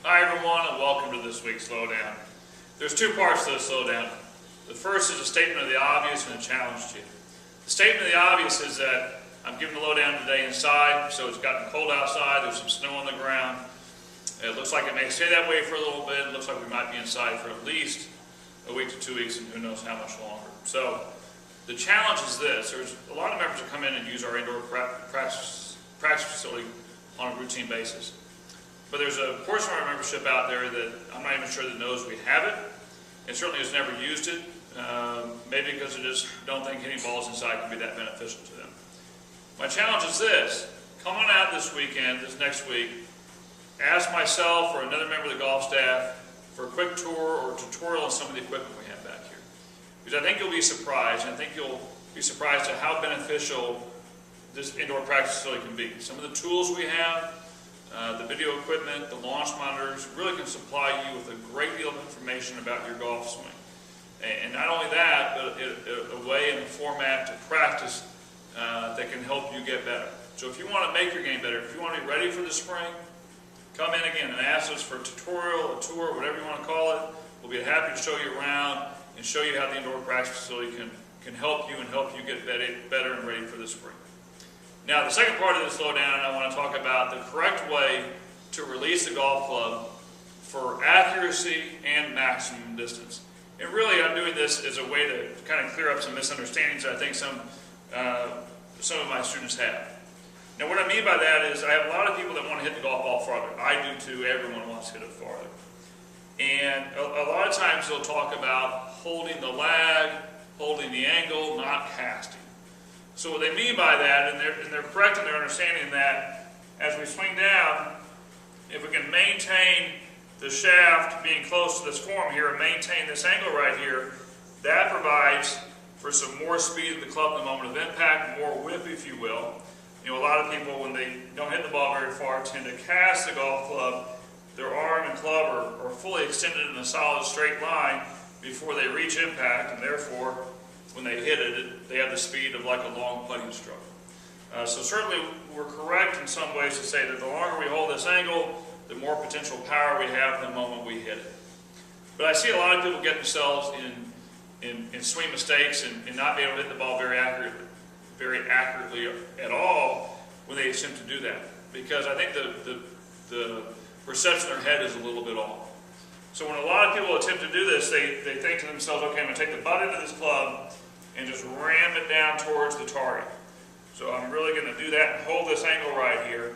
Hi everyone, and welcome to this week's Slowdown. There's two parts to the slowdown. The first is a statement of the obvious and a challenge to you. The statement of the obvious is that I'm giving the lowdown today inside, so it's gotten cold outside, there's some snow on the ground. It looks like it may stay that way for a little bit. It looks like we might be inside for at least a week to 2 weeks, and who knows how much longer. So the challenge is this. There's a lot of members that come in and use our indoor practice facility on a routine basis. But there's a portion of our membership out there that I'm not even sure that knows we have it, and certainly has never used it, maybe because they just don't think hitting balls inside can be that beneficial to them. My challenge is this: come on out this weekend, this next week, ask myself or another member of the golf staff for a quick tour or tutorial on some of the equipment we have back here. Because I think you'll be surprised, and I think you'll be surprised at how beneficial this indoor practice facility can be. Some of the tools we have, the video equipment, the launch monitors, really can supply you with a great deal of information about your golf swing. And not only that, but a way and a format to practice that can help you get better. So if you want to make your game better, if you want to be ready for the spring, come in again and ask us for a tutorial, a tour, whatever you want to call it. We'll be happy to show you around and show you how the indoor practice facility can help you and help you get better and ready for the spring. Now, the second part of this slowdown, I want to talk about the correct way to release the golf club for accuracy and maximum distance. And really, I'm doing this as a way to kind of clear up some misunderstandings that I think some of my students have. Now, what I mean by that is I have a lot of people that want to hit the golf ball farther. I do too. Everyone wants to hit it farther. And a lot of times they'll talk about holding the lag, holding the angle, not casting. So what they mean by that, and they're correct in their understanding that as we swing down, if we can maintain the shaft being close to this form here and maintain this angle right here, that provides for some more speed of the club in the moment of impact, more whip, if you will. You know, a lot of people, when they don't hit the ball very far, tend to cast the golf club. Their arm and club are fully extended in a solid straight line before they reach impact, and therefore, when they hit it, they have the speed of like a long putting stroke. So certainly we're correct in some ways to say that the longer we hold this angle, the more potential power we have the moment we hit it. But I see a lot of people get themselves in swing mistakes and not be able to hit the ball very accurately at all when they attempt to do that. Because I think the perception in their head is a little bit off. So when a lot of people attempt to do this, they think to themselves, okay, I'm going to take the butt end of this club and just ram it down towards the target. So I'm really going to do that and hold this angle right here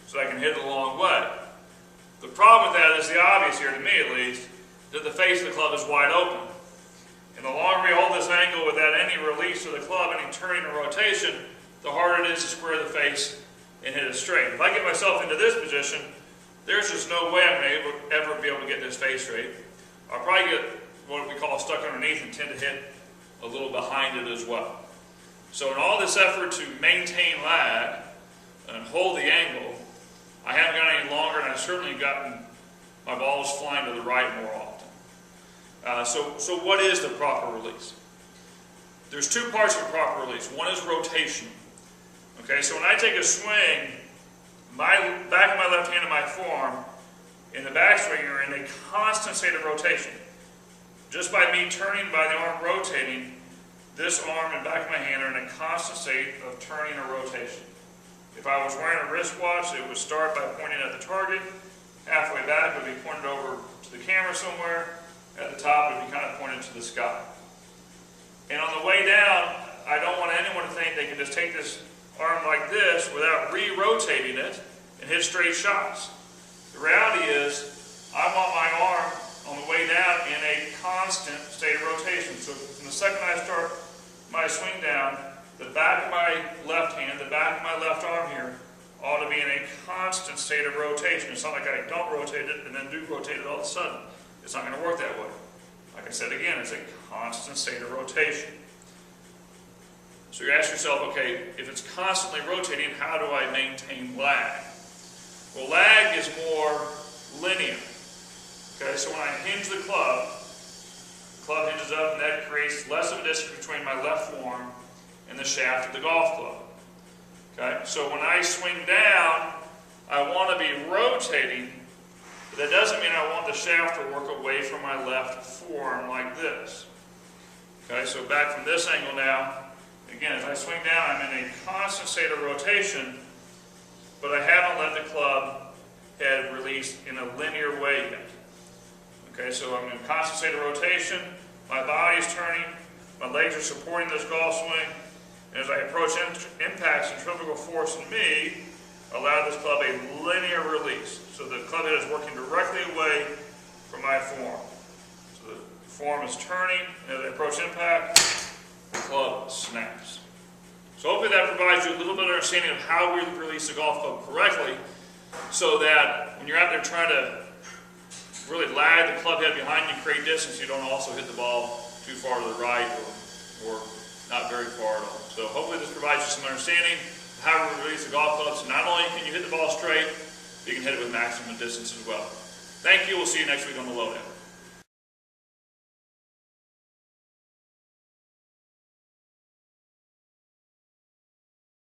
so I can hit it a long way. The problem with that is the obvious here, to me at least, that the face of the club is wide open. And the longer we hold this angle without any release of the club, any turning or rotation, the harder it is to square the face and hit it straight. If I get myself into this position, there's just no way I'm going to ever be able to get this face straight. I'll probably get what we call stuck underneath and tend to hit a little behind it as well. So in all this effort to maintain lag and hold the angle, I haven't got any longer, and I've certainly gotten my balls flying to the right more often. So what is the proper release? There's two parts of a proper release. One is rotation. Okay, so when I take a swing, my back of my left hand and my forearm in the backswing are in a constant state of rotation. Just by me turning, by the arm rotating, this arm and back of my hand are in a constant state of turning or rotation. If I was wearing a wristwatch, it would start by pointing at the target. Halfway back, it would be pointed over to the camera somewhere. At the top, it would be kind of pointed to the sky. And on the way down, I don't want anyone to think they can just take this arm like this without re-rotating it and hit straight shots. The reality is, I want my arm on the way down in a constant state of rotation. So from the second I start my swing down, the back of my left hand, the back of my left arm here, ought to be in a constant state of rotation. It's not like I don't rotate it and then do rotate it all of a sudden. It's not going to work that way. Like I said again, it's a constant state of rotation. So you ask yourself, okay, if it's constantly rotating, how do I maintain lag? Well, lag is more linear. Okay, so when I hinge the club hinges up, and that creates less of a distance between my left forearm and the shaft of the golf club. Okay, so when I swing down, I want to be rotating But that doesn't mean I want the shaft to work away from my left forearm like this. Okay, so back from this angle now, again, as I swing down, I'm in a constant state of rotation, but I haven't let the club head release in a linear way yet. Okay, so I'm in a constant state of rotation, my body is turning, my legs are supporting this golf swing, and as I approach impact, centrifugal force in me allow this club a linear release. So the club head is working directly away from my forearm. So the forearm is turning, and as I approach impact, the club snaps. So hopefully that provides you a little bit of understanding of how we release the golf club correctly, so that when you're out there trying to really lag the club head behind you and create distance, you don't also hit the ball too far to the right or not very far at all. So hopefully this provides you some understanding of how we release the golf club. So not only can you hit the ball straight, but you can hit it with maximum distance as well. Thank you. We'll see you next week on the Lowdown.